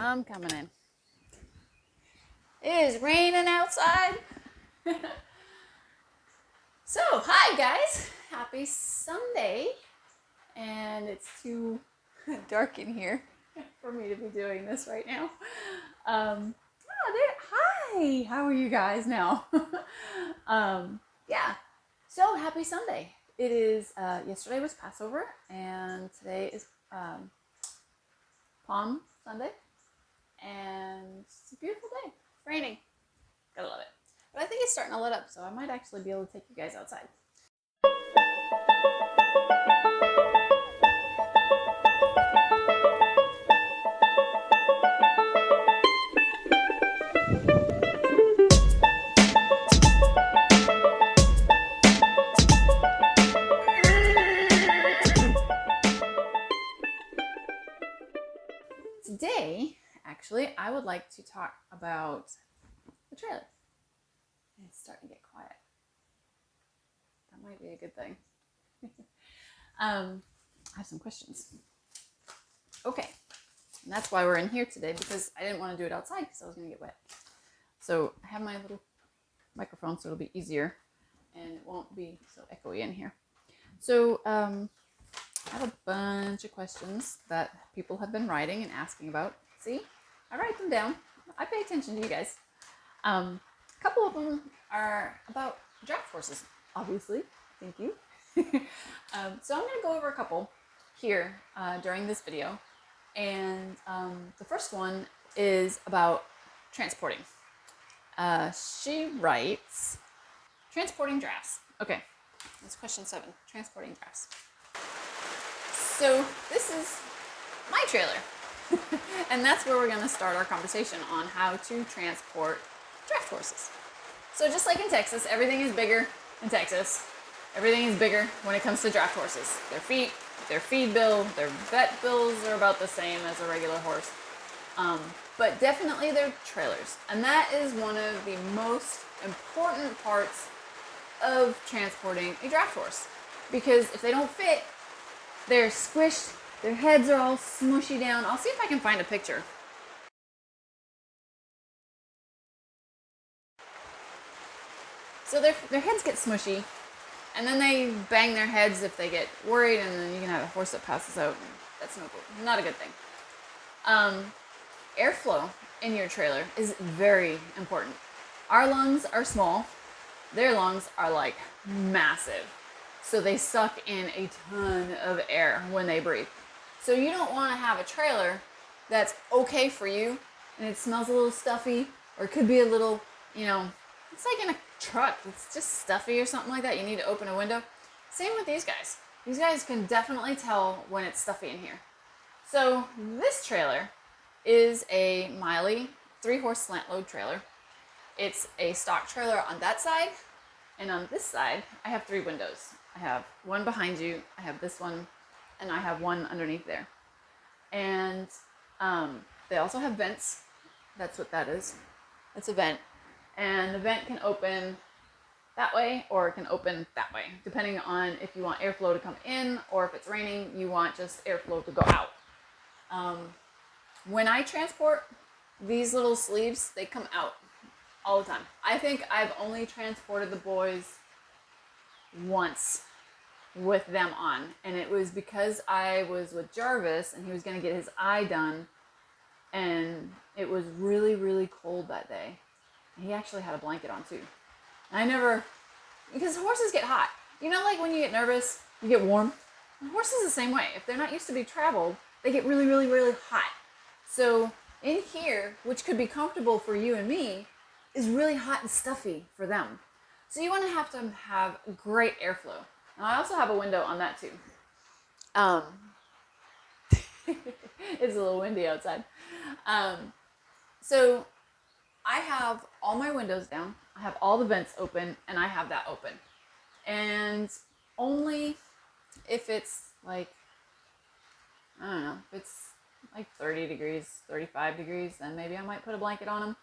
I'm coming in. It is raining outside. So, hi guys. Happy Sunday. And it's too dark in here for me to be doing this right now. Hi. How are you guys now? Yeah. So, happy Sunday. It is, yesterday was Passover, and today is Palm Sunday. And it's a beautiful day. It's raining. Gotta love it. But I think it's starting to let up, so I might actually be able to take you guys outside. Today, actually, I would like to talk about the trailer. It's starting to get quiet. That might be a good thing. I have some questions. Okay, and that's why we're in here today, because I didn't want to do it outside because I was going to get wet. So I have my little microphone so it'll be easier and it won't be so echoey in here. So I have a bunch of questions that people have been writing and asking about. See, I write them down. I pay attention to you guys. A couple of them are about draft horses, obviously. Thank you. So I'm going to go over a couple here during this video. And the first one is about transporting. She writes, transporting drafts. Okay, that's question 7, transporting drafts. So this is my trailer. And that's where we're going to start our conversation on how to transport draft horses. So just like in Texas, everything is bigger in Texas. Everything is bigger when it comes to draft horses. Their feet, their feed bill, their vet bills are about the same as a regular horse. But definitely their trailers. And that is one of the most important parts of transporting a draft horse. Because if they don't fit, they're squished, their heads are all smushy down. I'll see if I can find a picture. So their heads get smushy, and then they bang their heads if they get worried, and then you can have a horse that passes out. That's not a good thing. Airflow in your trailer is very important. Our lungs are small. Their lungs are like massive. So they suck in a ton of air when they breathe. So you don't want to have a trailer that's okay for you and it smells a little stuffy, or it could be a little, it's like in a truck. It's just stuffy or something like that. You need to open a window. Same with these guys. These guys can definitely tell when it's stuffy in here. So this trailer is a Miley 3-horse slant load trailer. It's a stock trailer on that side, and on this side I have 3 windows. I have one behind you, I have this one, and I have one underneath there. And they also have vents. That's what that is. It's a vent. And the vent can open that way or it can open that way, depending on if you want airflow to come in, or if it's raining, you want just airflow to go out. When I transport, these little sleeves, they come out all the time. I think I've only transported the boys once with them on, and it was because I was with Jarvis and he was going to get his eye done, and it was really, really cold that day. He actually had a blanket on too. Because horses get hot. Like when you get nervous, you get warm. And horses the same way. If they're not used to be traveled, they get really, really, really hot. So in here, which could be comfortable for you and me, is really hot and stuffy for them. So you want to have great airflow. Now I also have a window on that too. It's a little windy outside. So I have all my windows down, I have all the vents open, and I have that open. And only if it's like, I don't know, if it's like 30 degrees, 35 degrees, then maybe I might put a blanket on them.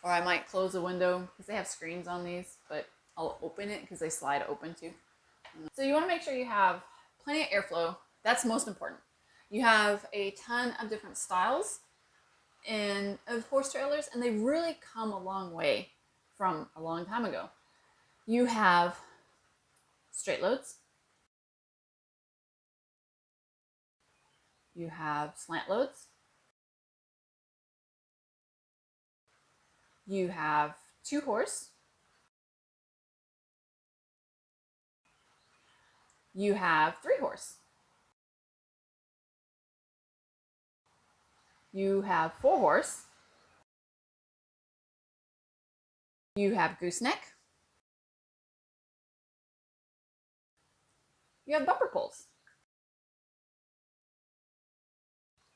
Or I might close the window, because they have screens on these, but I'll open it because they slide open too. So you want to make sure you have plenty of airflow. That's most important. You have a ton of different styles of horse trailers, and they've really come a long way from a long time ago. You have straight loads, you have slant loads, you have 2-horse, you have 3-horse, you have 4-horse, you have gooseneck, you have bumper poles,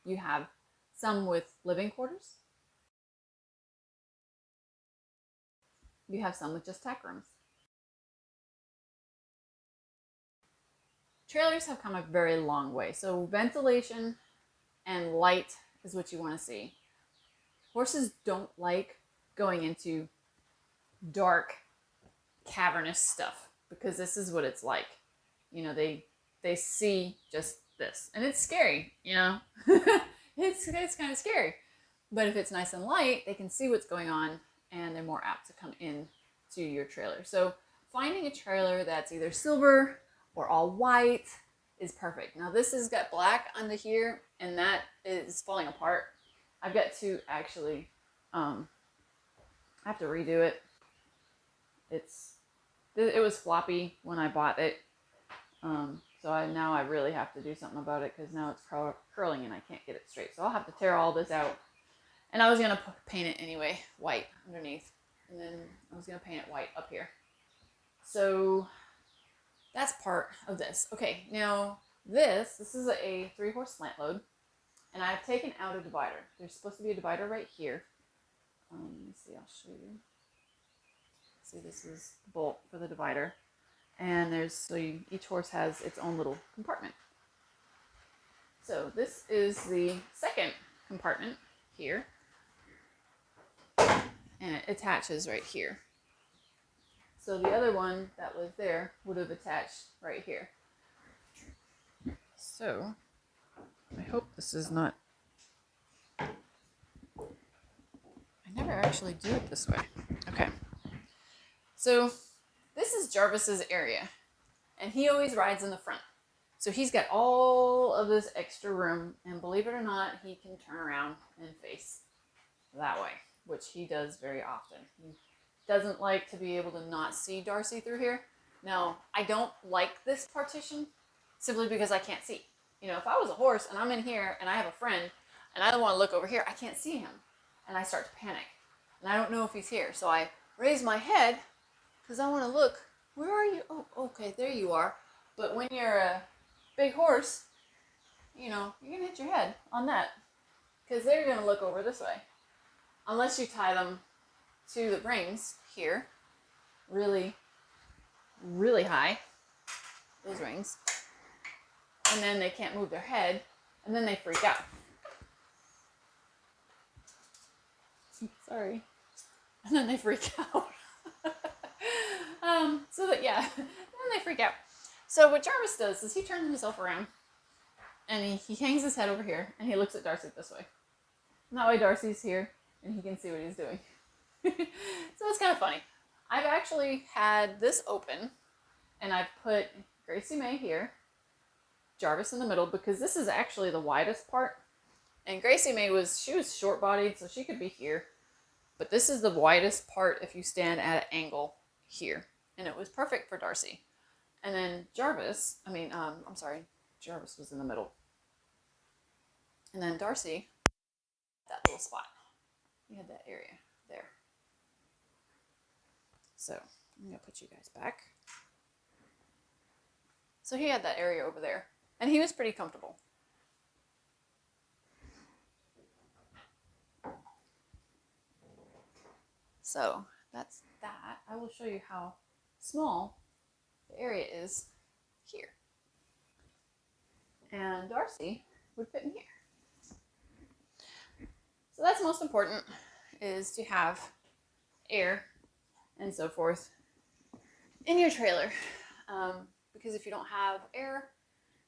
you have some with living quarters, you have some with just tack rooms. Trailers have come a very long way, so ventilation and light is what you want to see. Horses don't like going into dark, cavernous stuff because this is what it's like. You know, they see just this, and it's scary. You know, it's kind of scary. But if it's nice and light, they can see what's going on, and they're more apt to come in to your trailer. So finding a trailer that's either silver or all white is perfect. Now this has got black under here, and that is falling apart. I've got to actually, I have to redo it. It was floppy when I bought it, so now I really have to do something about it because now it's curling and I can't get it straight. So I'll have to tear all this out. And I was gonna paint it anyway, white underneath, and then I was gonna paint it white up here. So that's part of this. Okay, now this is a 3-horse slant load, and I've taken out a divider. There's supposed to be a divider right here. Let me see, I'll show you. See, this is the bolt for the divider, and each horse has its own little compartment. So this is the second compartment here, and it attaches right here. So the other one that was there would have attached right here. So I hope this is not, I never actually do it this way. Okay. So this is Jarvis's area, and he always rides in the front. So he's got all of this extra room, and believe it or not, he can turn around and face that way, which he does very often. He doesn't like to be able to not see Darcy through here. Now, I don't like this partition simply because I can't see. You know, if I was a horse and I'm in here and I have a friend and I don't want to look over here, I can't see him. And I start to panic. And I don't know if he's here. So I raise my head because I want to look. Where are you? Oh, okay, there you are. But when you're a big horse, you know, you're going to hit your head on that because they're going to look over this way. Unless you tie them to the rings here, really, really high, those rings, and then they can't move their head, and then they freak out. Sorry. And then they freak out. So that, yeah, then they freak out. So what Jarvis does is he turns himself around, and he hangs his head over here, and he looks at Darcy this way. And that way Darcy's here, and he can see what he's doing. So it's kind of funny. I've actually had this open, and I've put Gracie May here, Jarvis in the middle, because this is actually the widest part. And Gracie May was short-bodied, so she could be here. But this is the widest part if you stand at an angle here. And it was perfect for Darcy. And then Jarvis was in the middle. And then Darcy, that little spot. You had that area there. So I'm going to put you guys back. So he had that area over there. And he was pretty comfortable. So that's that. I will show you how small the area is here. And Darcy would fit in here. So that's most important, is to have air and so forth in your trailer. Because if you don't have air,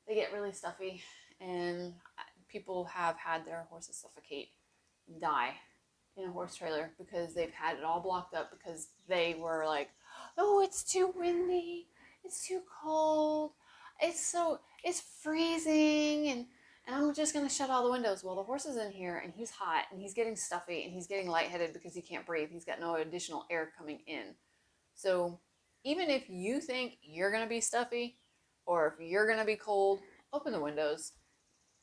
they get really stuffy, and people have had their horses suffocate die in a horse trailer because they've had it all blocked up because they were like, oh, it's too windy, it's too cold, it's freezing, and I'm just gonna shut all the windows. Well, the horse is in here and he's hot and he's getting stuffy and he's getting lightheaded because he can't breathe. He's got no additional air coming in. So even if you think you're gonna be stuffy or if you're gonna be cold, open the windows.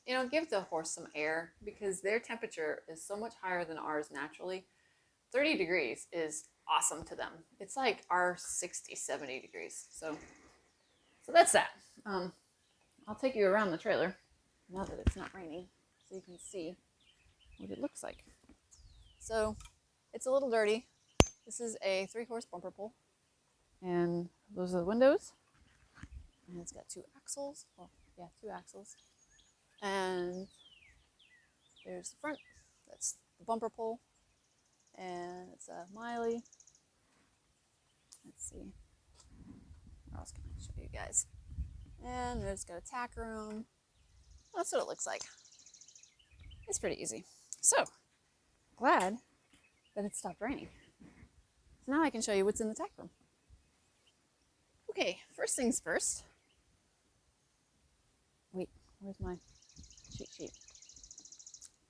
You know, give the horse some air because their temperature is so much higher than ours naturally. 30 degrees is awesome to them. It's like our 60, 70 degrees. So that's that. I'll take you around the trailer now that it's not raining so you can see what it looks like. So it's a little dirty. This is a 3-horse bumper pull. And those are the windows. And it's got 2 axles. Well, yeah, 2 axles. And there's the front. That's the bumper pull. And it's a Miley. Let's see. What else can I show you guys? And there's got a tack room. That's what it looks like. It's pretty easy. So, glad that it stopped raining. So now I can show you what's in the tack room. Okay, first things first. Wait, where's my cheat sheet?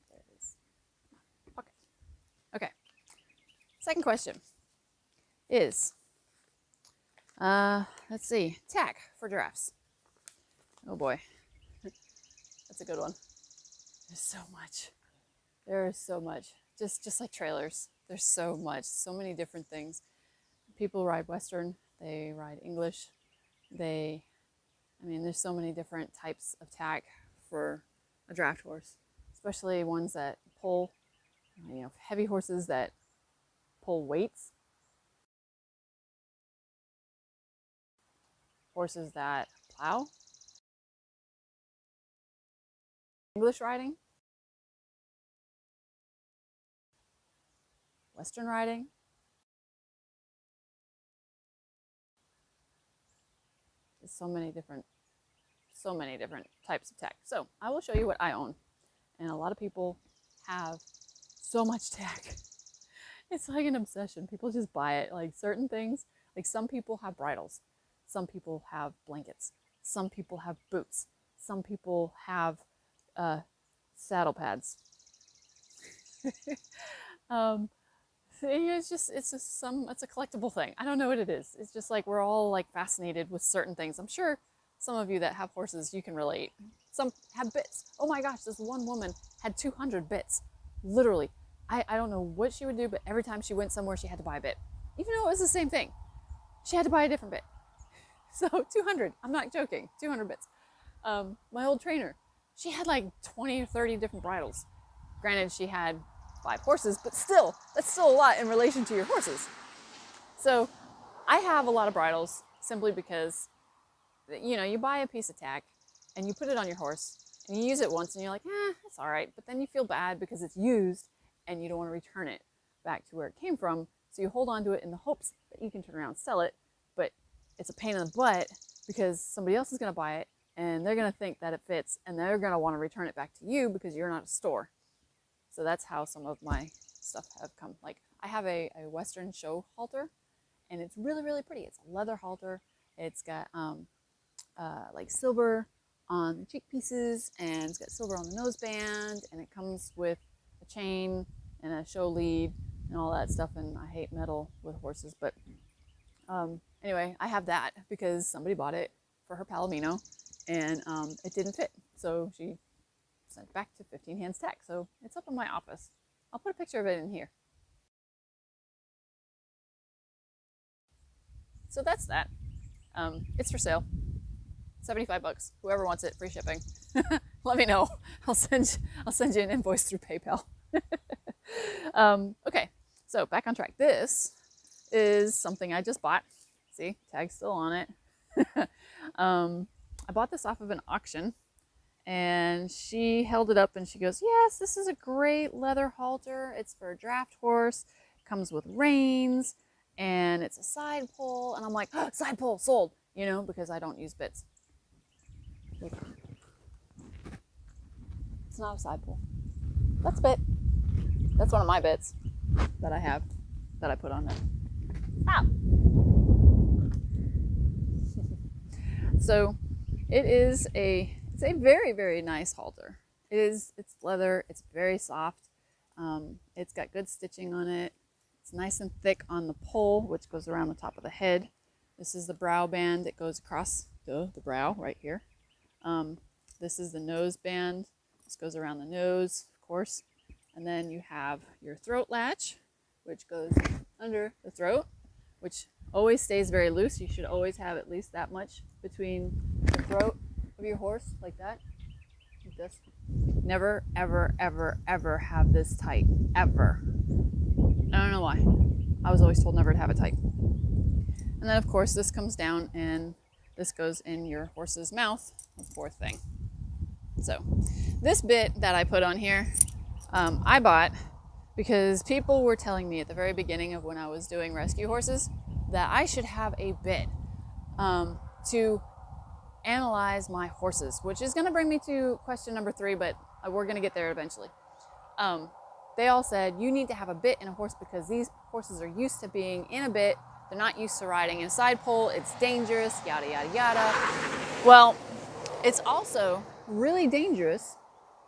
There it is. Okay. Okay. Second question is, let's see, tack for giraffes. Oh boy, that's a good one. There's so much. There is so much. Just like trailers, there's so much, so many different things. People ride Western, they ride English, there's so many different types of tack for a draft horse, especially ones that pull, heavy horses that pull weights, horses that plow, English riding, Western riding. There's so many different types of tack. So I will show you what I own. And a lot of people have so much tack. It's like an obsession. People just buy it. Like certain things, like some people have bridles. Some people have blankets. Some people have boots. Some people have saddle pads. It's a collectible thing. I don't know what it is. It's just like we're all like fascinated with certain things. I'm sure some of you that have horses, you can relate. Some have bits. Oh my gosh, this one woman had 200 bits. Literally. I don't know what she would do, but every time she went somewhere, she had to buy a bit. Even though it was the same thing. She had to buy a different bit. So 200, I'm not joking, 200 bits. My old trainer, she had like 20 or 30 different bridles. Granted, she had 5 horses, but still, that's still a lot in relation to your horses. So I have a lot of bridles simply because, you buy a piece of tack and you put it on your horse and you use it once and you're like, it's all right. But then you feel bad because it's used and you don't want to return it back to where it came from. So you hold on to it in the hopes that you can turn around and sell it. But it's a pain in the butt because somebody else is going to buy it and they're going to think that it fits and they're going to want to return it back to you because you're not a store. So that's how some of my stuff have come. Like I have a Western show halter and it's really, really pretty. It's a leather halter. It's got like silver on the cheek pieces and it's got silver on the noseband and it comes with a chain and a show lead and all that stuff. And I hate metal with horses, but anyway, I have that because somebody bought it for her Palomino and it didn't fit. So she sent it back to 15 Hands Tack. So it's up in my office. I'll put a picture of it in here. So that's that. It's for sale. $75. Whoever wants it, free shipping. Let me know. I'll send you an invoice through PayPal. Okay, so back on track. This is something I just bought. See, tag's still on it. I bought this off of an auction and she held it up and she goes, yes, this is a great leather halter. It's for a draft horse. It comes with reins and it's a side pull. And I'm like, oh, side pull, sold, because I don't use bits. It's not a side pull. That's a bit. That's one of my bits that I have that I put on there. Stop. So it's a very, very nice halter. It's leather, it's very soft. It's got good stitching on it. It's nice and thick on the pole, which goes around the top of the head. This is the brow band that goes across the brow right here. This is the nose band. This goes around the nose, of course. And then you have your throat latch, which goes under the throat, which always stays very loose. You should always have at least that much between the throat of your horse, like that, like this. Never, ever, ever, ever have this tight, ever. I don't know why. I was always told never to have it tight. And then of course this comes down and this goes in your horse's mouth, the fourth thing. So this bit that I put on here, I bought because people were telling me at the very beginning of when I was doing rescue horses that I should have a bit to analyze my horses, which is going to bring me to question number 3, but we're going to get there eventually. They all said you need to have a bit in a horse because these horses are used to being in a bit. They're not used to riding in a side pole. It's dangerous, yada, yada, yada. Well, it's also really dangerous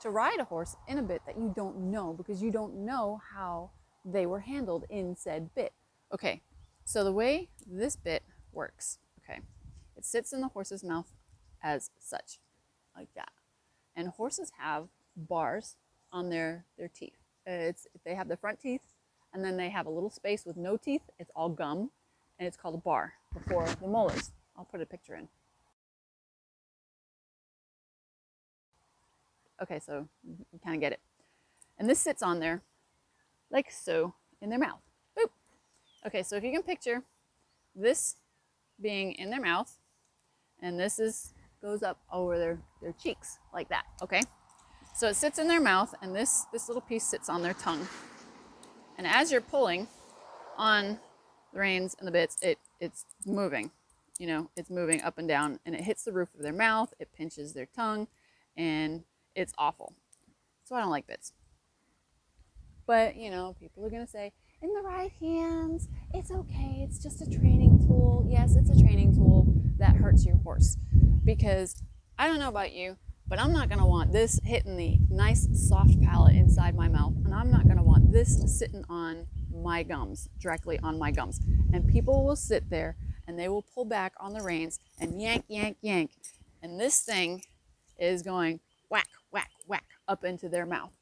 to ride a horse in a bit that you don't know because you don't know how they were handled in said bit. Okay, so the way this bit works, okay, it sits in the horse's mouth as such, like that. And horses have bars on their teeth. They have the front teeth, and then they have a little space with no teeth. It's all gum, and it's called a bar before the molars. I'll put a picture in. Okay, so you kind of get it. And this sits on there like so in their mouth. Boop. Okay, so if you can picture this being in their mouth, and this goes up over their cheeks like that, okay? So it sits in their mouth, and this little piece sits on their tongue. And as you're pulling on the reins and the bits, it's moving. You know, it's moving up and down, and it hits the roof of their mouth, it pinches their tongue, and it's awful. So I don't like bits. But, you know, people are going to say, in the right hands, it's okay. It's just a training tool. Yes, it's a training tool that hurts your horse. Because I don't know about you, but I'm not going to want this hitting the nice soft palate inside my mouth. And I'm not going to want this sitting on my gums, directly on my gums. And people will sit there and they will pull back on the reins and yank, yank, yank. And this thing is going whack, whack, whack up into their mouth.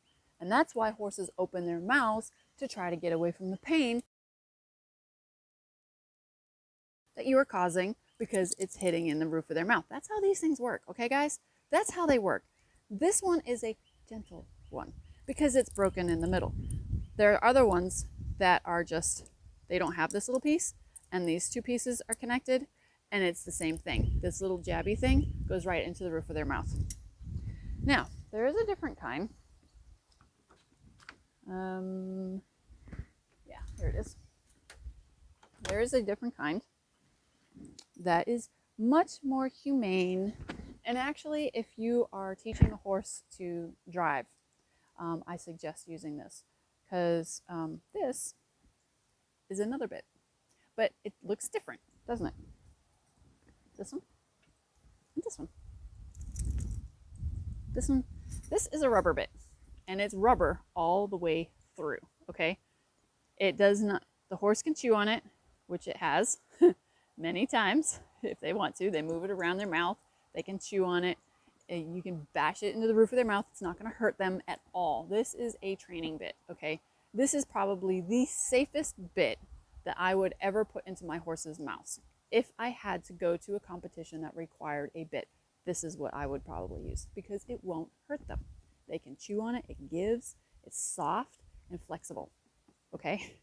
And that's why horses open their mouths to try to get away from the pain that you are causing because it's hitting in the roof of their mouth. That's how these things work, okay, guys? That's how they work. This one is a gentle one because it's broken in the middle. There are other ones that are just, they don't have this little piece, and these two pieces are connected, and it's the same thing. This little jabby thing goes right into the roof of their mouth. Now, there is a different kind. Yeah, here it is. There is a different kind that is much more humane. And actually, if you are teaching a horse to drive, I suggest using this because this is another bit, but it looks different, doesn't it? This one and this one. This one, this is a rubber bit, and it's rubber all the way through, okay? It does not, the horse can chew on it, which it has many times if they want to. They move it around their mouth. They can chew on it. You can bash it into the roof of their mouth. It's not going to hurt them at all. This is a training bit, okay? This is probably the safest bit that I would ever put into my horse's mouth. If I had to go to a competition that required a bit, this is what I would probably use because it won't hurt them. They can chew on it. It gives. It's soft and flexible, okay?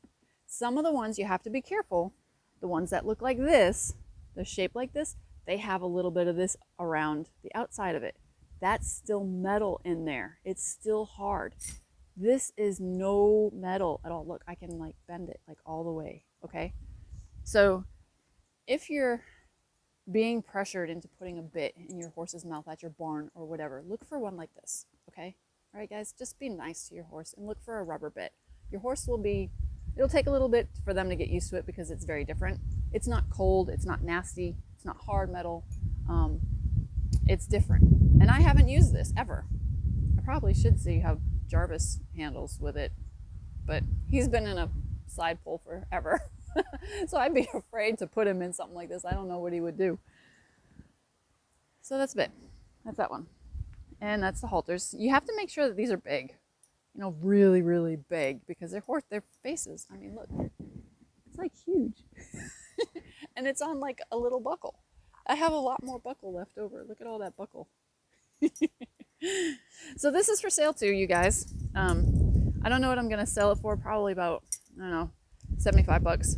Some of the ones you have to be careful. The ones that look like this, they're shaped like this, they have a little bit of this around the outside of it. That's still metal in there. It's still hard. This is no metal at all. Look, I can like bend it like all the way, okay? So if you're being pressured into putting a bit in your horse's mouth at your barn or whatever, look for one like this, okay? All right, guys, just be nice to your horse and look for a rubber bit. Your horse will be, it'll take a little bit for them to get used to it because it's very different. It's not cold, it's not nasty, it's not hard metal. It's different. And I haven't used this ever. I probably should see how Jarvis handles with it, but he's been in a side pull forever. So I'd be afraid to put him in something like this. I don't know what he would do. So that's Bit. That's that one. And that's the halters. You have to make sure that these are big. You know, really, really big, because their faces, I mean, look, it's like huge. And it's on like a little buckle. I have a lot more buckle left over. Look at all that buckle. So this is for sale too, you guys. I don't know what I'm gonna sell it for. Probably about, I don't know, 75 bucks.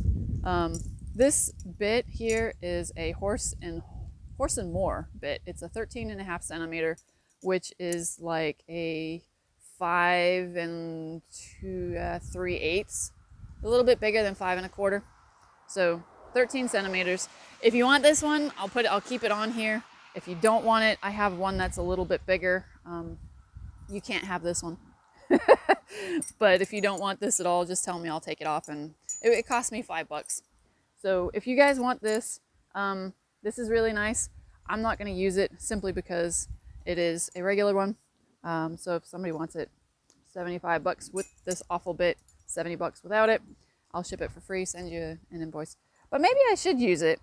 This bit here is a horse and more bit. It's a 13.5 centimeter, which is like a 5 3/8, a little bit bigger than 5 1/4. So 13 centimeters. If you want this one, I'll keep it on here. If you don't want it, I have one that's a little bit bigger. You can't have this one. But if you don't want this at all, just tell me, I'll take it off. And it cost me 5 bucks. So if you guys want this, this is really nice. I'm not going to use it simply because it is a regular one. So if somebody wants it, 75 bucks with this awful bit, 70 bucks without it, I'll ship it for free, send you an invoice. But maybe I should use it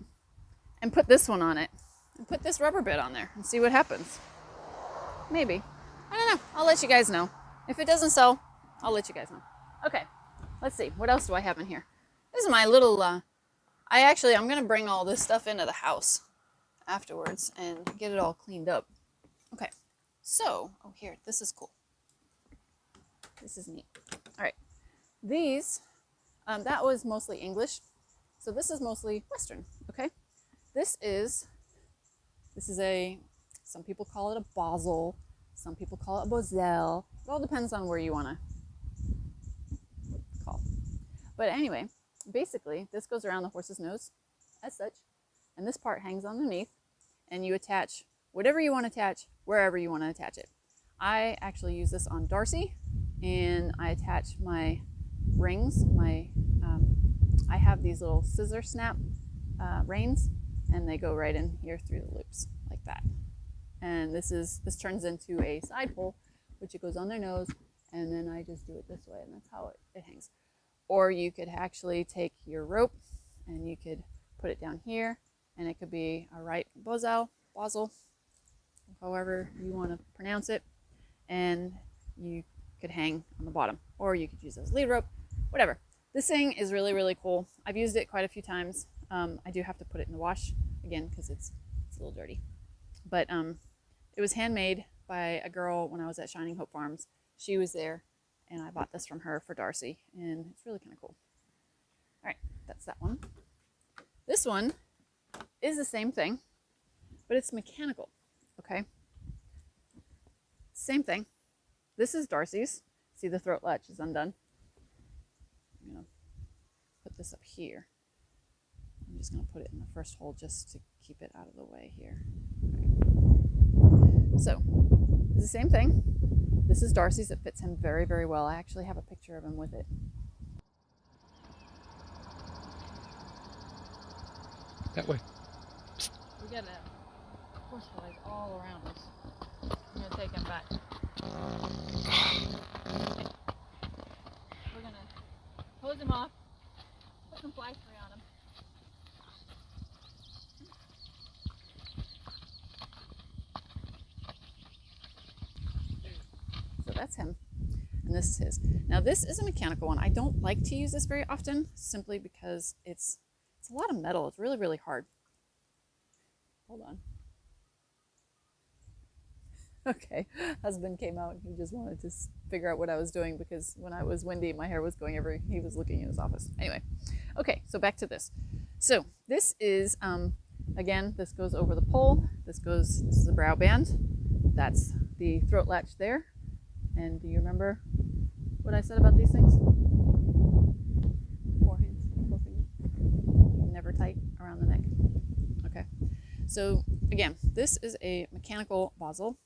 and put this one on it and put this rubber bit on there and see what happens. Maybe. I don't know. I'll let you guys know. If it doesn't sell, I'll let you guys know. Okay, let's see. What else do I have in here? This is my little, I'm going to bring all this stuff into the house afterwards and get it all cleaned up. Okay, so, oh here, this is cool. This is neat. All right, these, that was mostly English. So this is mostly Western, okay? This is some people call it a Basel, some people call it a Boselle. It all depends on where you want to call. But anyway, basically, this goes around the horse's nose as such, and this part hangs underneath, and you attach whatever you want to attach, wherever you want to attach it. I actually use this on Darcy, and I attach my rings, I have these little scissor snap reins, and they go right in here through the loops like that. And this turns into a side pull, which it goes on their nose, and then I just do it this way, and that's how it hangs. Or you could actually take your rope and you could put it down here, and it could be a right Basel, however you want to pronounce it, and you could hang on the bottom, or you could use this lead rope, whatever. This thing is really, really cool. I've used it quite a few times. I do have to put it in the wash again because it's a little dirty. But it was handmade by a girl when I was at Shining Hope Farms. She was there, and I bought this from her for Darcy, and it's really kind of cool. All right, that's that one. This one is the same thing, but it's mechanical, okay? Same thing. This is Darcy's. See, the throat latch is undone. I'm going to put this up here. I'm just going to put it in the first hole just to keep it out of the way here. Right. So, it's the same thing. This is Darcy's. It fits him very, very well. I actually have a picture of him with it. That way. We got a horse flies all around us. I'm going to take him back. Okay. We're going to hose him off, put some fly spray on him. So that's him, and this is his. Now this is a mechanical one. I don't like to use this very often, simply because it's a lot of metal. It's really, really hard. Hold on. Okay, husband came out and he just wanted to figure out what I was doing because when I was windy, my hair was going everywhere. He was looking in his office. Anyway, okay, so back to this. So this is, again, this goes over the pole. This is the brow band. That's the throat latch there. And do you remember what I said about these things? 4 hands, 4 fingers. Never tight around the neck. Okay, so again, this is a mechanical Basel.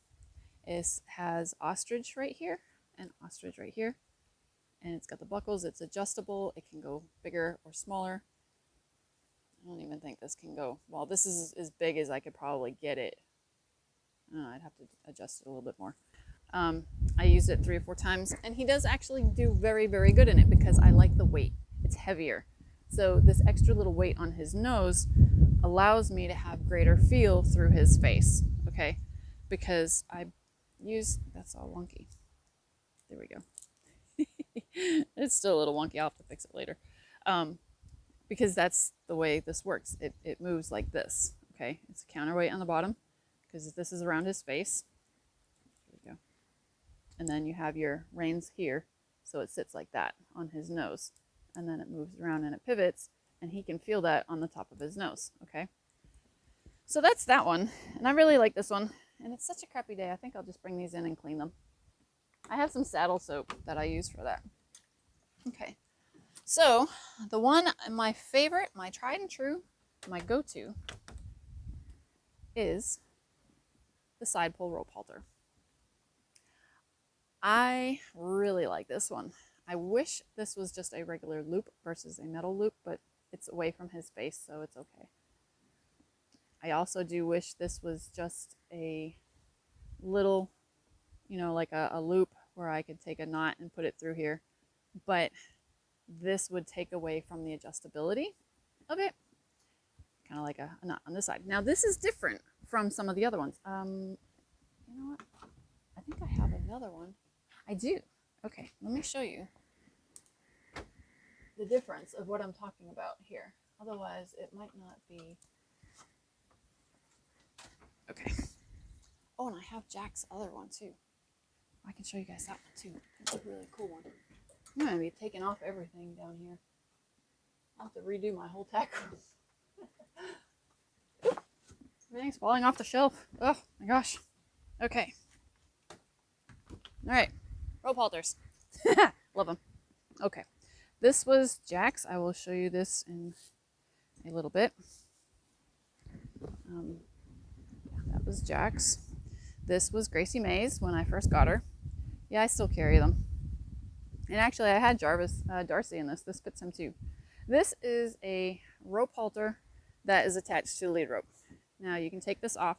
It has ostrich right here and ostrich right here, and it's got the buckles. It's adjustable. It can go bigger or smaller. I don't even think this can go, well, this is as big as I could probably get it. I'd have to adjust it a little bit more. I used it 3 or 4 times, and he does actually do very, very good in it because I like the weight. It's heavier. So this extra little weight on his nose allows me to have greater feel through his face, okay? Because I use, that's all wonky. There we go. It's still a little wonky. I'll have to fix it later. Because that's the way this works. It moves like this, okay? It's a counterweight on the bottom because this is around his face. There we go. And then you have your reins here, so it sits like that on his nose. And then it moves around and it pivots, and he can feel that on the top of his nose, okay? So that's that one, and I really like this one. And it's such a crappy day, I think I'll just bring these in and clean them. I have some saddle soap that I use for that. Okay. So, the one, my favorite, my tried and true, my go-to is the side pull rope halter. I really like this one. I wish this was just a regular loop versus a metal loop, but it's away from his face, so it's okay. I also do wish this was just a little, you know, like a loop where I could take a knot and put it through here, but this would take away from the adjustability of it, kind of like a knot on this side. Now this is different from some of the other ones. You know what? I think I have another one. I do. Okay, let me show you the difference of what I'm talking about here. Otherwise, it might not be. Okay. Oh, and I have Jack's other one too. I can show you guys that one too. It's a really cool one. I'm going to be taking off everything down here. I'll have to redo my whole tack room. Everything's falling off the shelf. Oh my gosh. Okay. All right. Rope halters. Love them. Okay. This was Jack's. I will show you this in a little bit. That was Jack's. This was Gracie May's when I first got her. Yeah, I still carry them. And actually, I had Darcy in this. This fits him too. This is a rope halter that is attached to the lead rope. Now, you can take this off,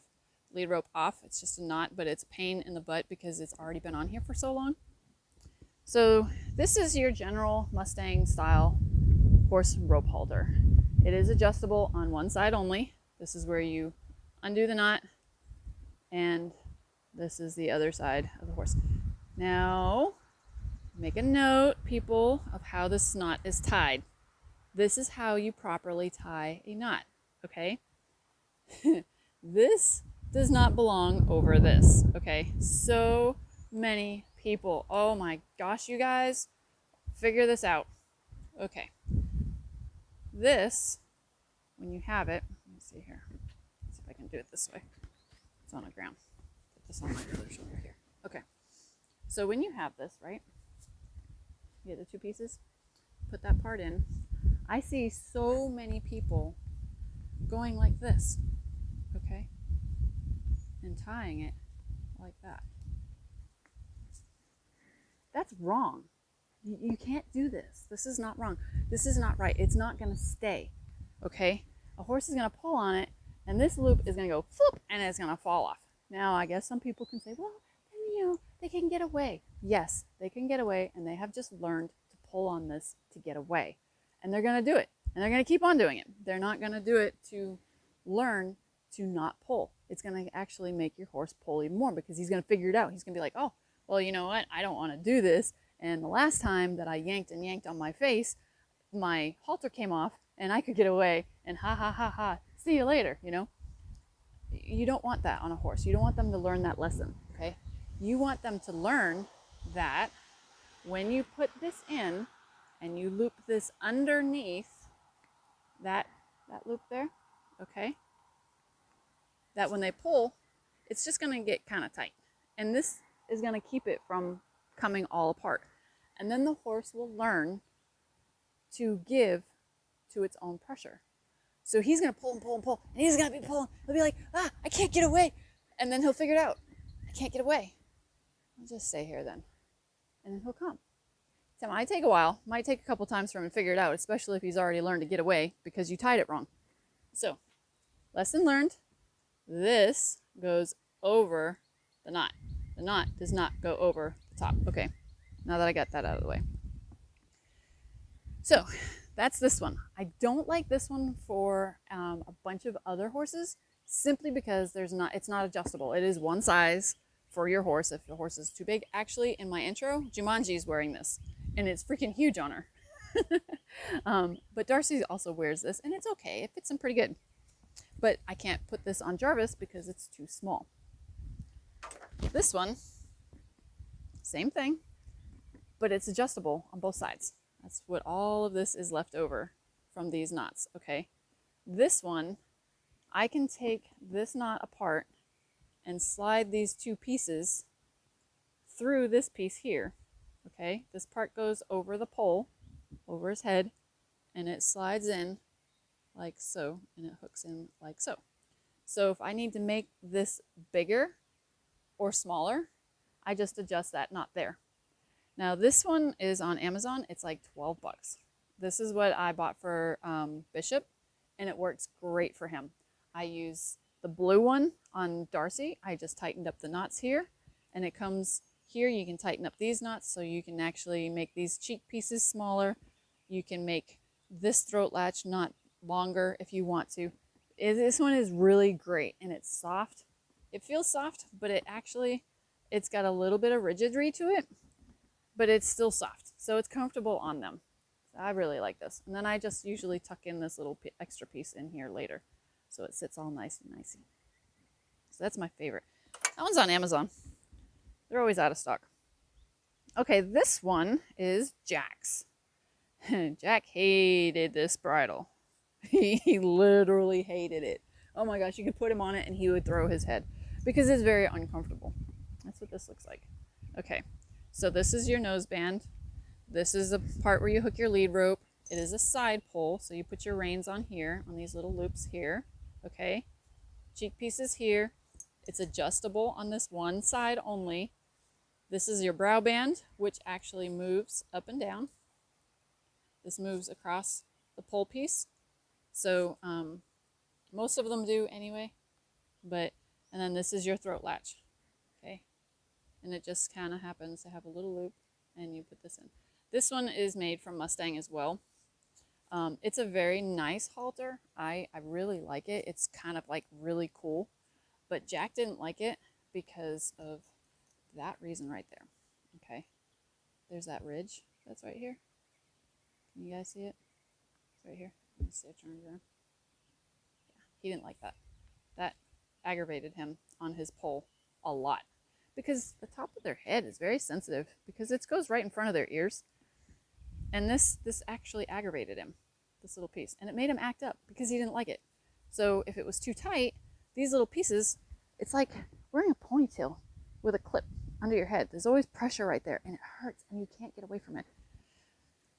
lead rope off. It's just a knot, but it's a pain in the butt because it's already been on here for so long. So this is your general Mustang style horse rope halter. It is adjustable on one side only. This is where you undo the knot, and this is the other side of the horse. Now, make a note, people, of how this knot is tied. This is how you properly tie a knot, okay? This does not belong over this, okay? So many people, oh my gosh, you guys, figure this out. Okay. This, when you have it, let me see here. Let's see if I can do it this way. It's on the ground. Put this on my other shoulder here. Okay. So when you have this, right? You get the 2 pieces, put that part in. I see so many people going like this, okay? And tying it like that. That's wrong. You can't do this. This is not wrong. This is not right. It's not going to stay, okay? A horse is going to pull on it, and this loop is going to go flip, and it's going to fall off. Now, I guess some people can say, well, you know, they can get away. Yes, they can get away, and they have just learned to pull on this to get away. And they're going to do it, and they're going to keep on doing it. They're not going to do it to learn to not pull. It's going to actually make your horse pull even more because he's going to figure it out. He's going to be like, oh, well, you know what? I don't want to do this. And the last time that I yanked and yanked on my face, my halter came off and I could get away and ha, ha, ha, ha, see you later, you know? You don't want that on a horse. You don't want them to learn that lesson, okay? You want them to learn that when you put this in and you loop this underneath that loop there, okay? That when they pull, it's just going to get kind of tight. And this is going to keep it from coming all apart. And then the horse will learn to give to its own pressure. So he's going to pull and pull and pull, and he's going to be pulling. He'll be like, ah, I can't get away. And then he'll figure it out. I can't get away. I'll just stay here then. And then he'll come. It's That might take a while. Might take a couple times for him to figure it out, especially if he's already learned to get away because you tied it wrong. So, lesson learned. This goes over the knot. The knot does not go over the top. Okay, now that I got that out of the way. So, that's this one. I don't like this one for a bunch of other horses simply because it's not adjustable. It is one size for your horse if the horse is too big. Actually, in my intro, Jumanji's wearing this and it's freaking huge on her. But Darcy also wears this and it's okay. It fits him pretty good. But I can't put this on Jarvis because it's too small. This one, same thing, but it's adjustable on both sides. That's what all of this is left over from these knots, okay? This one, I can take this knot apart and slide these two pieces through this piece here, okay? This part goes over the pole, over his head, and it slides in like so, and it hooks in like so. So if I need to make this bigger or smaller, I just adjust that knot there. Now this one is on Amazon. It's like 12 bucks. This is what I bought for Bishop, and it works great for him. I use the blue one on Darcy. I just tightened up the knots here, and it comes here. You can tighten up these knots so you can actually make these cheek pieces smaller. You can make this throat latch knot longer if you want to. This one is really great, and it's soft. It feels soft, but it's got a little bit of rigidity to it, but it's still soft, so it's comfortable on them. So I really like this. And then I just usually tuck in this little extra piece in here later, so it sits all nice and nicey. So that's my favorite. That one's on Amazon. They're always out of stock. Okay, this one is Jack's. Jack hated this bridle. He literally hated it. Oh my gosh, you could put him on it and he would throw his head because it's very uncomfortable. That's what this looks like. Okay, so this is your nose band. This is the part where you hook your lead rope. It is a side pull, so you put your reins on here, on these little loops here. Okay, cheek pieces here. It's adjustable on this one side only. This is your brow band, which actually moves up and down. This moves across the pole piece. So most of them do anyway, and then this is your throat latch, okay? And it just kind of happens to have a little loop, and you put this in. This one is made from Mustang as well. It's a very nice halter. I really like it. It's kind of like really cool, but Jack didn't like it because of that reason right there, okay? There's that ridge that's right here. Can you guys see it? It's right here. Let me see it turns around. Yeah, he didn't like that. That aggravated him on his pole a lot because the top of their head is very sensitive because it goes right in front of their ears. And this actually aggravated him, this little piece. And it made him act up because he didn't like it. So if it was too tight, these little pieces, it's like wearing a ponytail with a clip under your head. There's always pressure right there and it hurts and you can't get away from it.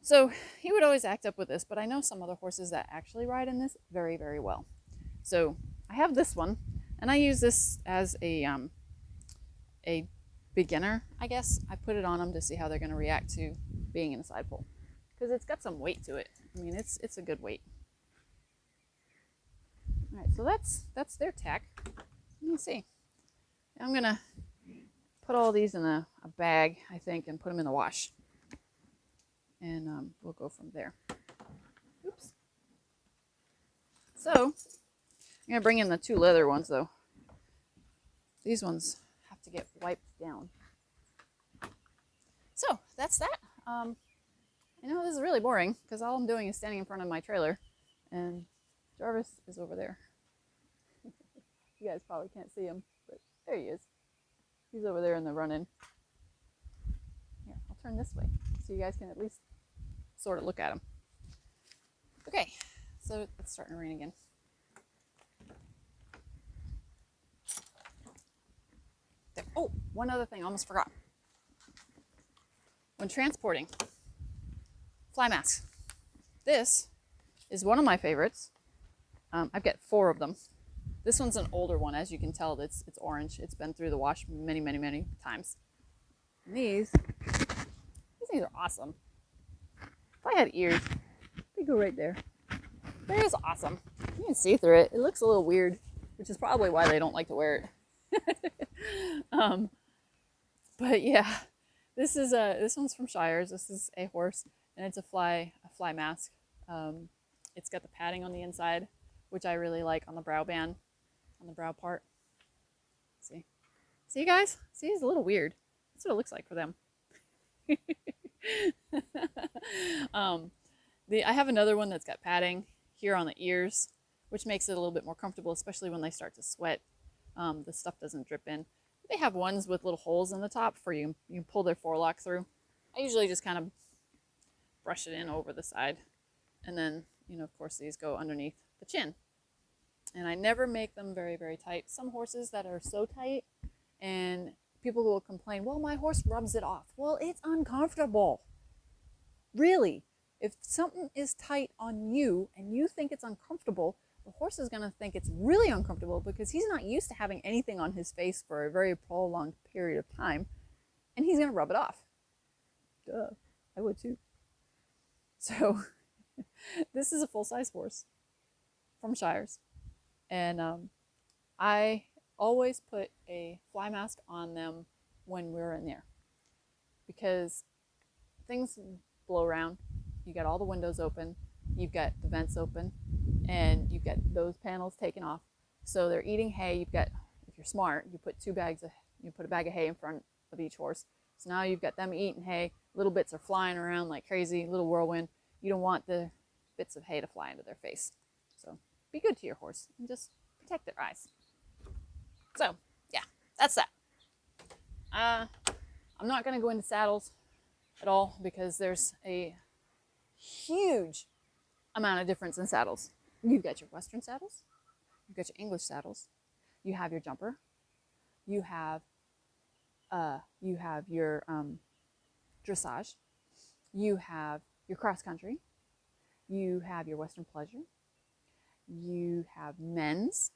So he would always act up with this, but I know some other horses that actually ride in this very, very well. So I have this one, and I use this as a beginner, I guess. I put it on them to see how they're going to react to being in a side pull, because it's got some weight to it. I mean, it's a good weight. All right, so that's their tack. Let me see. I'm going to put all these in a bag, I think, and put them in the wash. And we'll go from there. Oops. So, I'm going to bring in the two leather ones, though. These ones have to get wiped down. So, that's that. I know this is really boring, because all I'm doing is standing in front of my trailer, and Jarvis is over there. You guys probably can't see him, but there he is. He's over there in the run-in. Here, I'll turn this way, so you guys can at least sort of look at him. Okay, so it's starting to rain again. There. Oh, one other thing, I almost forgot. When transporting, fly masks. This is one of my favorites. I've got 4 of them. This one's an older one, as you can tell. It's orange. It's been through the wash many, many, many times. And these are awesome. If I had ears, they go right there. That is awesome. You can see through it. It looks a little weird, which is probably why they don't like to wear it. But yeah, this one's from Shires. This is a horse, and it's a fly mask. It's got the padding on the inside, which I really like on the brow band, on the brow part. See you guys? See, it's a little weird. That's what it looks like for them. I have another one that's got padding here on the ears, which makes it a little bit more comfortable, especially when they start to sweat. The stuff doesn't drip in. They have ones with little holes in the top for you can pull their forelock through. I usually just kind of brush it in over the side, and then, you know, of course, these go underneath the chin. And I never make them very, very tight. Some horses that are so tight, and people will complain, well, my horse rubs it off. Well, it's uncomfortable. Really, if something is tight on you and you think it's uncomfortable, the horse is going to think it's really uncomfortable because he's not used to having anything on his face for a very prolonged period of time, and he's going to rub it off. Duh, I would too. So this is a full-size horse from Shires, and I always put a fly mask on them when we're in there because things blow around. You got all the windows open, you've got the vents open, and you've got those panels taken off. So they're eating hay. You've got, if you're smart, you put you put a bag of hay in front of each horse. So now you've got them eating hay. Little bits are flying around like crazy, little whirlwind. You don't want the bits of hay to fly into their face. So be good to your horse and just protect their eyes. So yeah, that's that. I'm not going to go into saddles at all because there's a huge amount of difference in saddles. You've got your Western saddles, you've got your English saddles, you have your jumper, you have your dressage, you have your cross country, you have your Western pleasure, you have men's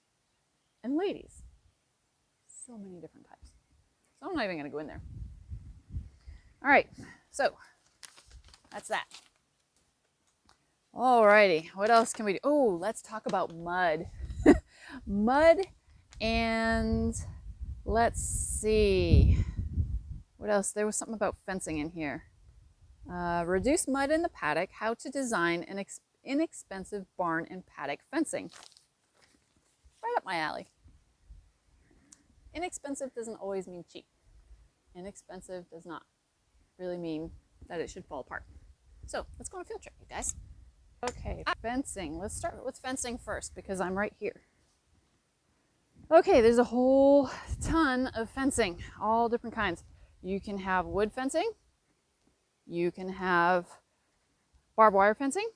and ladies. So many different types. So I'm not even going to go in there. All right, so that's that. Alrighty, what else can we do? Oh, let's talk about mud. Mud, and let's see. What else? There was something about fencing in here. Reduce mud in the paddock, how to design an inexpensive barn and paddock fencing. Right up my alley. Inexpensive doesn't always mean cheap. Inexpensive does not really mean that it should fall apart. So let's go on a field trip, you guys. Okay, fencing. Let's start with fencing first because I'm right here. Okay, there's a whole ton of fencing, all different kinds. You can have wood fencing. You can have barbed wire fencing.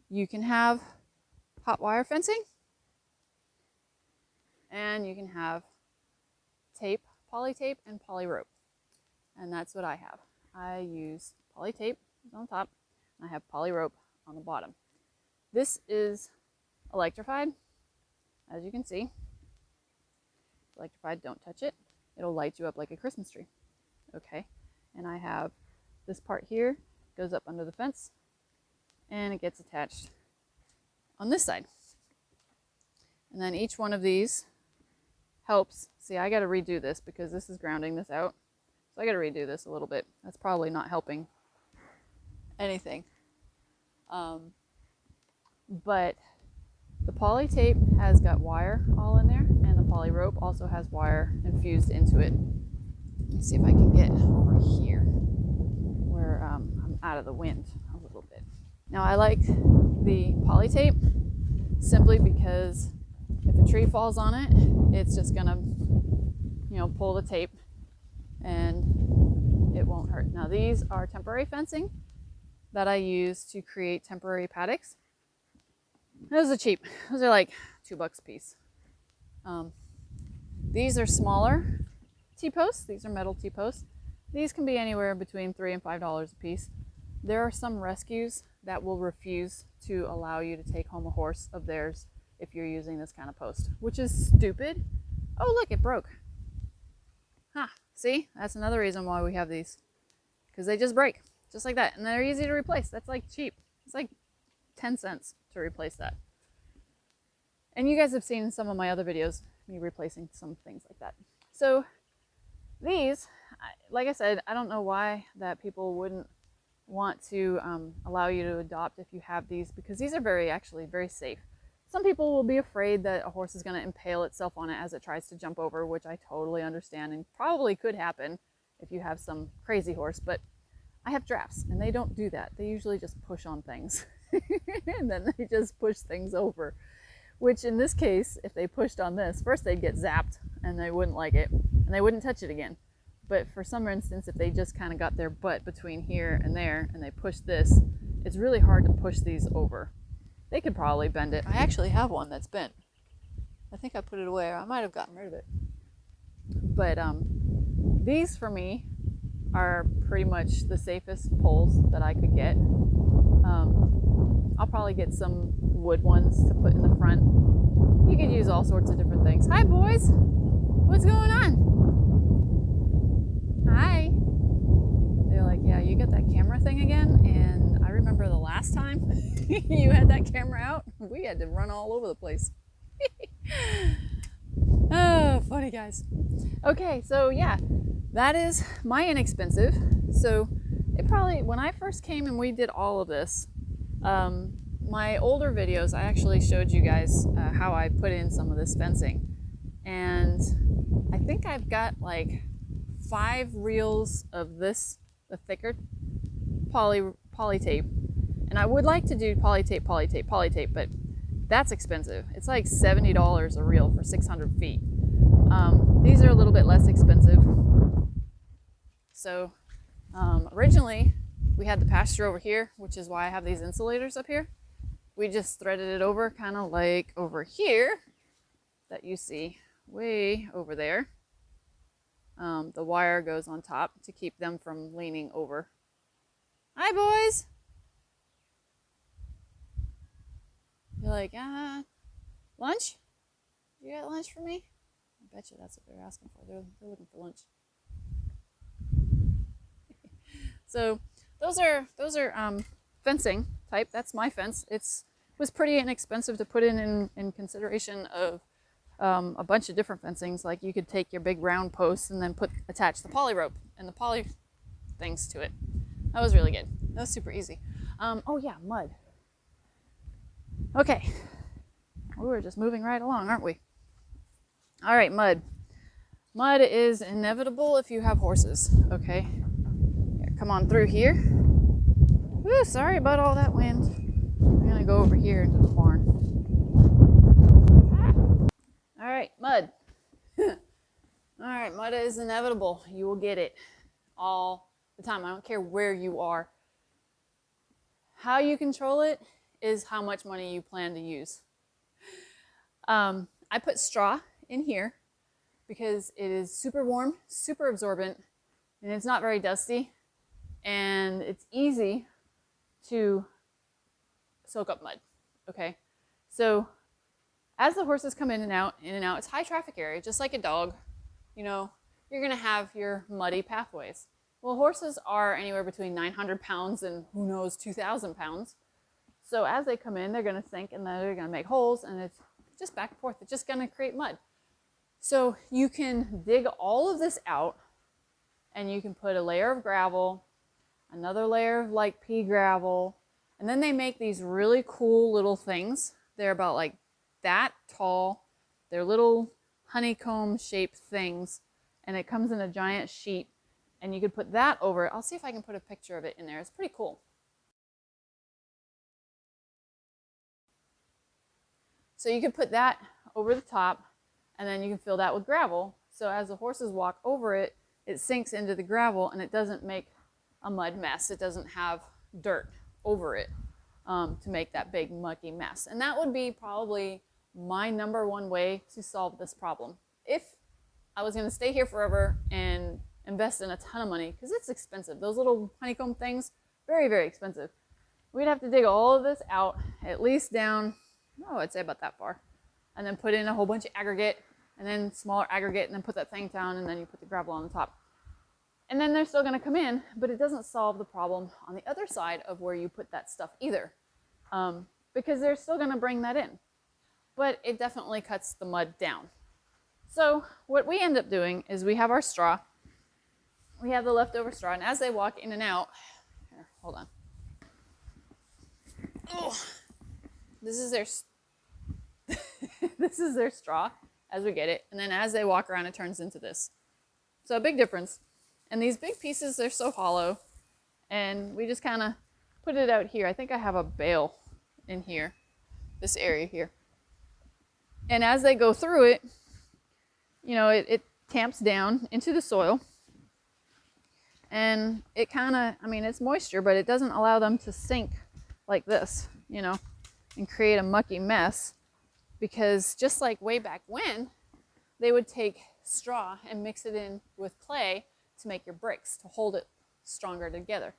You can have hot wire fencing. And you can have tape, poly tape, and poly rope. And that's what I have. I use poly tape on top. I have poly rope on the bottom. This is electrified, as you can see. Electrified, don't touch it. It'll light you up like a Christmas tree. Okay, and I have this part here, goes up under the fence, and it gets attached on this side. And then each one of these helps. See, I got to redo this because this is grounding this out. So I got to redo this a little bit. That's probably not helping anything. But the poly tape has got wire all in there, and the poly rope also has wire infused into it. Let me see if I can get over here where I'm out of the wind a little bit. Now I like the poly tape simply because if a tree falls on it, it's just gonna, you know, pull the tape and it won't hurt. Now these are temporary fencing that I use to create temporary paddocks. Those are cheap. Those are like $2 a piece. These are smaller T-posts. These are metal T-posts. These can be anywhere between $3 and $5 a piece. There are some rescues that will refuse to allow you to take home a horse of theirs if you're using this kind of post, which is stupid. Oh, look, it broke. Huh, see? That's another reason why we have these, because they just break. just like that. And they're easy to replace. That's like cheap. It's like 10 cents to replace that. And you guys have seen some of my other videos, me replacing some things like that. So these, like I said, I don't know why that people wouldn't want to allow you to adopt if you have these, because these are actually very safe. Some people will be afraid that a horse is going to impale itself on it as it tries to jump over, which I totally understand and probably could happen if you have some crazy horse, but I have drafts and they don't do that. They usually just push on things and then they just push things over, which in this case, if they pushed on this, first they'd get zapped and they wouldn't like it and they wouldn't touch it again. But for some instance, if they just kind of got their butt between here and there and they push this, it's really hard to push these over. They could probably bend it. I actually have one that's bent. I think I put it away. I might have gotten rid of it. But these for me are pretty much the safest poles that I could get. I'll probably get some wood ones to put in the front. You could use all sorts of different things. Hi boys, what's going on? Hi. They're like, yeah, you got that camera thing again? And I remember the last time you had that camera out, we had to run all over the place. Oh, funny guys. Okay, so yeah, that is my inexpensive. So it probably, when I first came and we did all of this, my older videos, I actually showed you guys how I put in some of this fencing. And I think I've got like 5 reels of this, the thicker poly tape. And I would like to do poly tape, but that's expensive. It's like $70 a reel for 600 feet. These are a little bit less expensive. So originally we had the pasture over here, which is why I have these insulators up here. We just threaded it over kind of like over here that you see way over there. The wire goes on top to keep them from leaning over. Hi boys! You're like, lunch? You got lunch for me? I bet you that's what they're asking for. They're looking for lunch. So those are fencing type. That's my fence. It was pretty inexpensive to put in consideration of a bunch of different fencings. Like you could take your big round posts and then attach the poly rope and the poly things to it. That was really good. That was super easy. Oh yeah, mud. Okay, we're just moving right along, aren't we? All right, mud. Mud is inevitable if you have horses, okay? Here, come on through here. Woo, sorry about all that wind. I'm gonna go over here into the barn. All right, mud. All right, mud is inevitable. You will get it all the time. I don't care where you are. How you control it is how much money you plan to use. I put straw in here because it is super warm, super absorbent, and it's not very dusty, and it's easy to soak up mud, okay? So as the horses come in and out, it's high traffic area, just like a dog. You know, you're gonna have your muddy pathways. Well, horses are anywhere between 900 pounds and who knows, 2,000 pounds. So as they come in, they're gonna sink and then they're gonna make holes, and it's just back and forth. It's just gonna create mud. So you can dig all of this out and you can put a layer of gravel, another layer of like pea gravel, and then they make these really cool little things. They're about like that tall. They're little honeycomb shaped things, and it comes in a giant sheet, and you could put that over it. I'll see if I can put a picture of it in there. It's pretty cool. So you can put that over the top, and then you can fill that with gravel. So as the horses walk over it, it sinks into the gravel and it doesn't make a mud mess. It doesn't have dirt over it to make that big mucky mess. And that would be probably my #1 way to solve this problem. If I was going to stay here forever and invest in a ton of money, because it's expensive. Those little honeycomb things, very, very expensive. We'd have to dig all of this out, at least down, oh, I'd say about that far, and then put in a whole bunch of aggregate, and then smaller aggregate, and then put that thing down, and then you put the gravel on the top. And then they're still going to come in, but it doesn't solve the problem on the other side of where you put that stuff either, because they're still going to bring that in. But it definitely cuts the mud down. So what we end up doing is we have our straw. We have the leftover straw, and as they walk in and out, here, hold on. Oh, this is their this is their straw as we get it, and then as they walk around, it turns into this. So a big difference. And these big pieces, they're so hollow, and we just kind of put it out here. I think I have a bale in here, this area here. And as they go through it, you know, it tamps down into the soil, and it kind of, I mean, it's moisture, but it doesn't allow them to sink like this, you know, and create a mucky mess, because just like way back when, they would take straw and mix it in with clay to make your bricks, to hold it stronger together.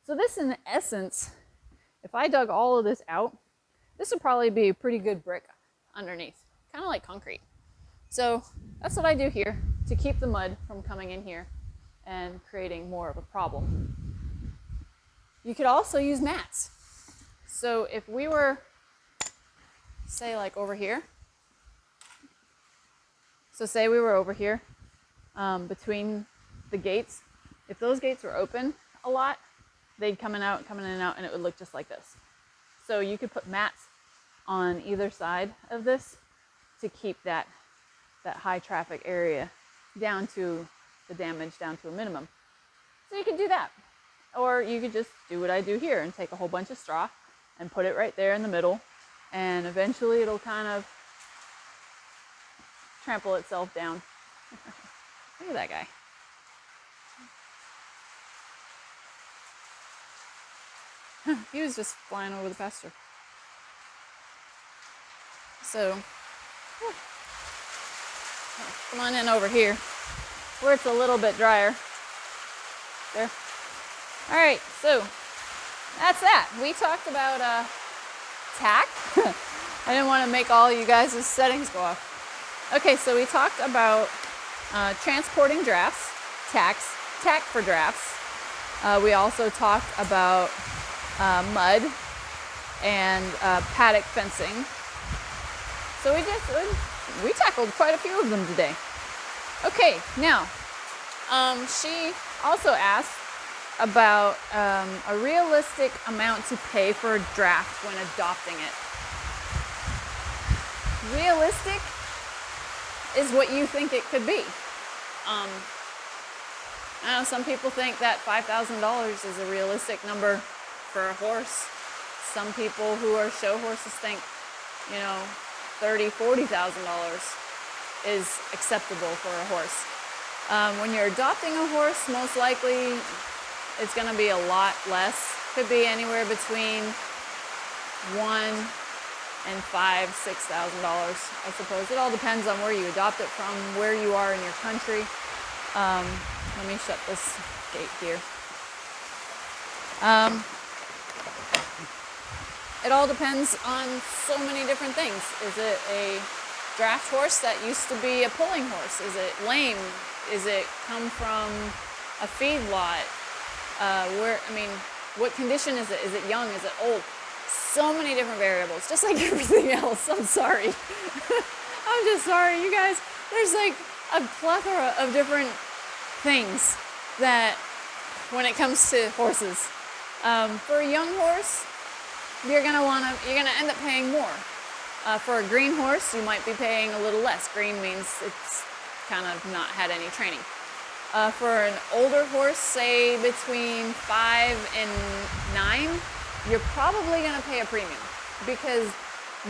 So this, in essence, if I dug all of this out, this would probably be a pretty good brick underneath, kind of like concrete. So that's what I do here to keep the mud from coming in here and creating more of a problem. You could also use mats. So if we were, say, like over here, so say we were over here between the gates, if those gates were open a lot, they'd come in and out, and it would look just like this. So you could put mats on either side of this to keep that high traffic area down to the damage down to a minimum. So you could do that. Or you could just do what I do here and take a whole bunch of straw and put it right there in the middle, and eventually it'll kind of trample itself down. Look at that guy. He was just flying over the pasture. So, come on in over here, where it's a little bit drier. There. All right, so that's that. We talked about tack. I didn't want to make all you guys' settings go off. Okay, so we talked about transporting drafts, tack for drafts. We also talked about mud and paddock fencing. So we tackled quite a few of them today. Okay, now she also asked about a realistic amount to pay for a draft when adopting it. Realistic is what you think it could be. I know some people think that $5,000 is a realistic number for a horse. Some people who are show horses think, you know, $30,000, $40,000 is acceptable for a horse. When you're adopting a horse, most likely it's going to be a lot less. Could be anywhere between $1,000 and $5,000, $6,000, I suppose. It all depends on where you adopt it from, where you are in your country. Let me shut this gate here. It all depends on so many different things. Is it a draft horse that used to be a pulling horse? Is it lame? Is it come from a feedlot? What condition is it? Is it young? Is it old? So many different variables, just like everything else. I'm sorry. I'm just sorry, you guys. There's like a plethora of different things that when it comes to horses. For a young horse, you're gonna end up paying more. For a green horse, you might be paying a little less. Green means it's kind of not had any training. For an older horse, say between 5 and 9, you're probably gonna pay a premium, because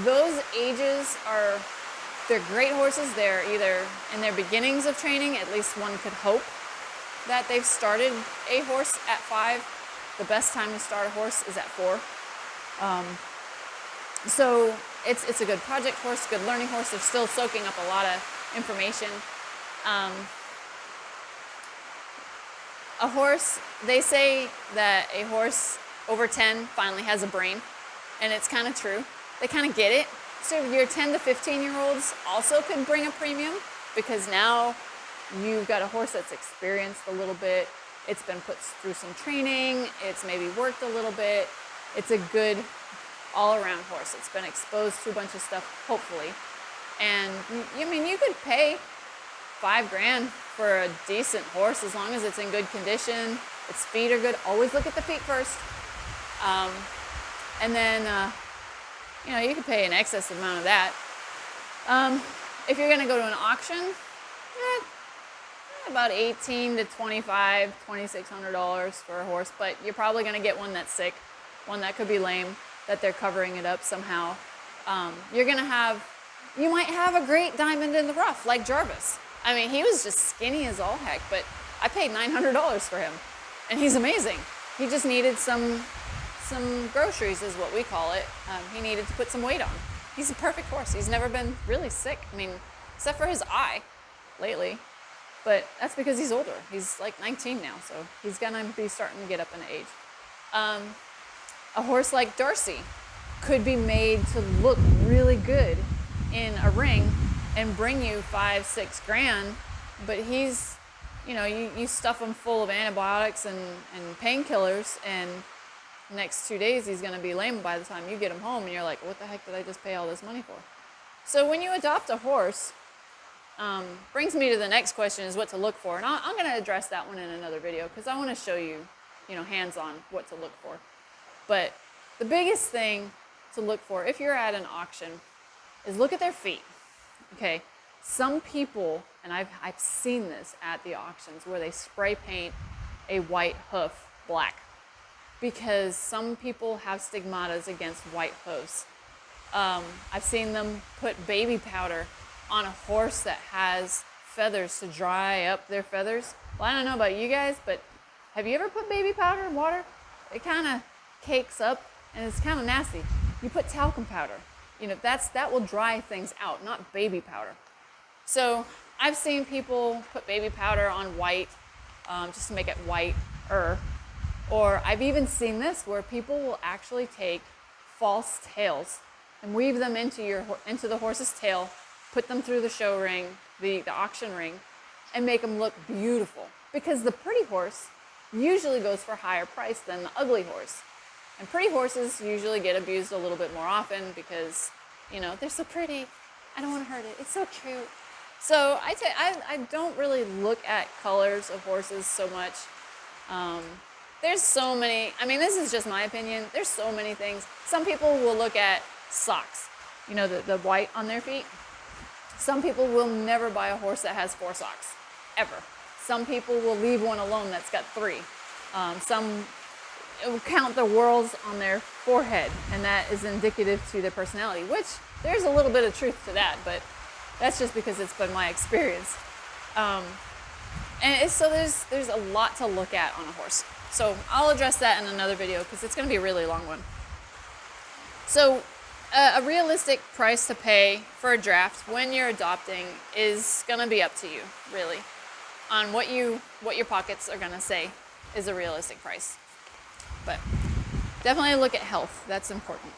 those ages they're great horses. They're either in their beginnings of training, at least one could hope that they've started a horse at 5. The best time to start a horse is at 4. So it's a good project horse, good learning horse. They're still soaking up a lot of information. A horse, they say that a horse over 10 finally has a brain, and it's kind of true. They kind of get it. So your 10 to 15-year-olds also could bring a premium, because now you've got a horse that's experienced a little bit. It's been put through some training. It's maybe worked a little bit. It's a good all-around horse. It's been exposed to a bunch of stuff, hopefully. And I mean, you could pay $5,000 for a decent horse as long as it's in good condition. Its feet are good. Always look at the feet first. And then, you know, you could pay an excess amount of that. If you're going to go to an auction, about $1,800 to $2,500, $2,600 for a horse, but you're probably going to get one that's sick, one that could be lame, that they're covering it up somehow. You might have a great diamond in the rough, like Jarvis. I mean, he was just skinny as all heck, but I paid $900 for him, and he's amazing. He just needed some groceries, is what we call it. He needed to put some weight on. He's a perfect horse. He's never been really sick. I mean, except for his eye lately. But that's because he's older. He's like 19 now, so he's gonna be starting to get up in age. A horse like Darcy could be made to look really good in a ring and bring you $5,000-$6,000, but he's, you know, you stuff him full of antibiotics and painkillers, and the next 2 days he's gonna be lame by the time you get him home, and you're like, what the heck did I just pay all this money for? So when you adopt a horse, brings me to the next question, is what to look for. And I'm going to address that one in another video because I want to show you, hands-on what to look for. But the biggest thing to look for if you're at an auction is look at their feet. Okay, some people, and I've seen this at the auctions, where they spray paint a white hoof black because some people have stigmatas against white hoofs. I've seen them put baby powder on a horse that has feathers to dry up their feathers. Well, I don't know about you guys, but have you ever put baby powder in water? It kind of cakes up and it's kind of nasty. You put talcum powder. That will dry things out, not baby powder. So I've seen people put baby powder on white just to make it whiter. Or I've even seen this where people will actually take false tails and weave them into the horse's tail, put them through the show ring, the auction ring, and make them look beautiful. Because the pretty horse usually goes for a higher price than the ugly horse. And pretty horses usually get abused a little bit more often because, they're so pretty. I don't want to hurt it. It's so cute. So I don't really look at colors of horses so much. There's so many, this is just my opinion. There's so many things. Some people will look at socks, the white on their feet. Some people will never buy a horse that has 4 socks, ever. Some people will leave one alone that's got 3. Some will count the whorls on their forehead, and that is indicative to their personality, which there's a little bit of truth to that, but that's just because it's been my experience. So there's a lot to look at on a horse. So I'll address that in another video because it's going to be a really long one. So a realistic price to pay for a draft when you're adopting is going to be up to you, really, on what your pockets are going to say is a realistic price. But definitely look at health. That's important.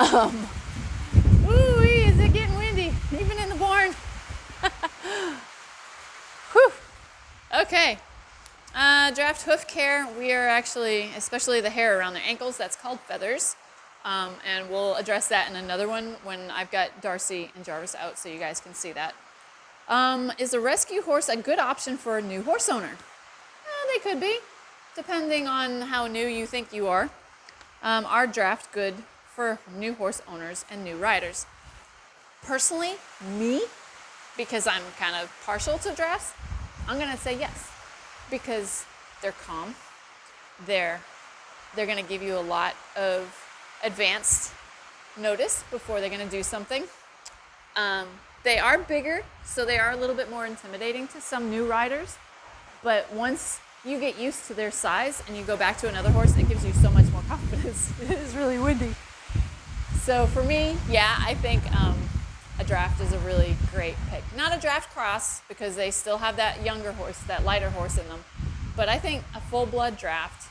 Ooh, is it getting windy? Even in the barn. Whew. Okay. Draft hoof care. We are actually, especially the hair around their ankles, that's called feathers. And we'll address that in another one when I've got Darcy and Jarvis out so you guys can see that. Is a rescue horse a good option for a new horse owner? They could be, depending on how new you think you are. Are draft good for new horse owners and new riders? Personally, me, because I'm kind of partial to drafts, I'm going to say yes. Because they're calm. They're going to give you a lot of advanced notice before they're going to do something. They are bigger, so they are a little bit more intimidating to some new riders. But once you get used to their size and you go back to another horse, it gives you so much more confidence. It is really windy. So for me, yeah, I think a draft is a really great pick. Not a draft cross because they still have that younger horse, that lighter horse in them. But I think a full-blood draft,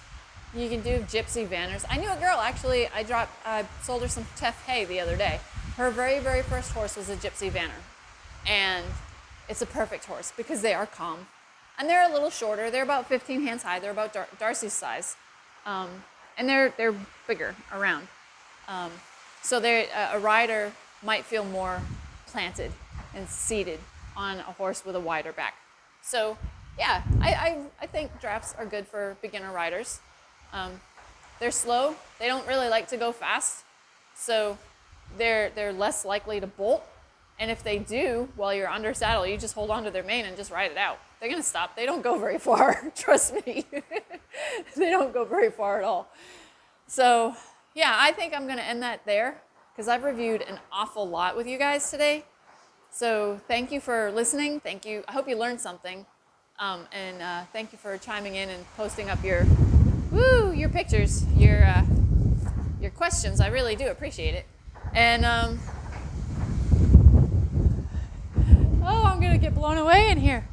you can do gypsy vanners. I knew a girl, actually, I sold her some Teff hay the other day. Her very, very first horse was a gypsy vanner. And it's a perfect horse because they are calm. And they're a little shorter. They're about 15 hands high. They're about Darcy's size. And they're bigger around. So a rider might feel more planted and seated on a horse with a wider back. So yeah, I think drafts are good for beginner riders. They're slow. They don't really like to go fast. So they're less likely to bolt. And if they do, while you're under saddle, you just hold on to their mane and just ride it out. They're going to stop. They don't go very far. Trust me. They don't go very far at all. So yeah, I think I'm going to end that there because I've reviewed an awful lot with you guys today. So thank you for listening. Thank you. I hope you learned something. And thank you for chiming in and posting up your pictures, your questions. I really do appreciate it. And oh, I'm gonna get blown away in here.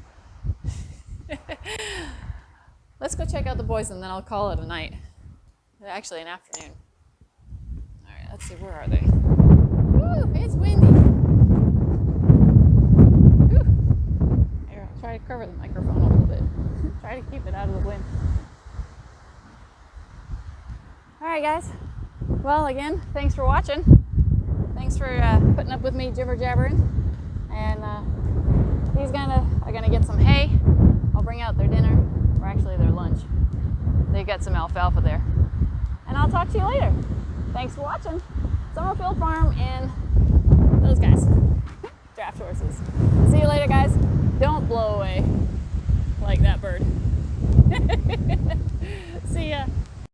Let's go check out the boys and then I'll call it a night. Actually, an afternoon. All right, let's see, where are they? Woo, it's windy. Whew. Here, I'll try to cover the microphone a little bit. Try to keep it out of the wind. All right, guys. Well, again, thanks for watching. Thanks for putting up with me jibber jabbering. And these are gonna get some hay. I'll bring out their dinner, or actually their lunch. They got some alfalfa there. And I'll talk to you later. Thanks for watching. Summerfield Farm and those guys. Draft horses. See you later, guys. Don't blow away like that bird. See ya.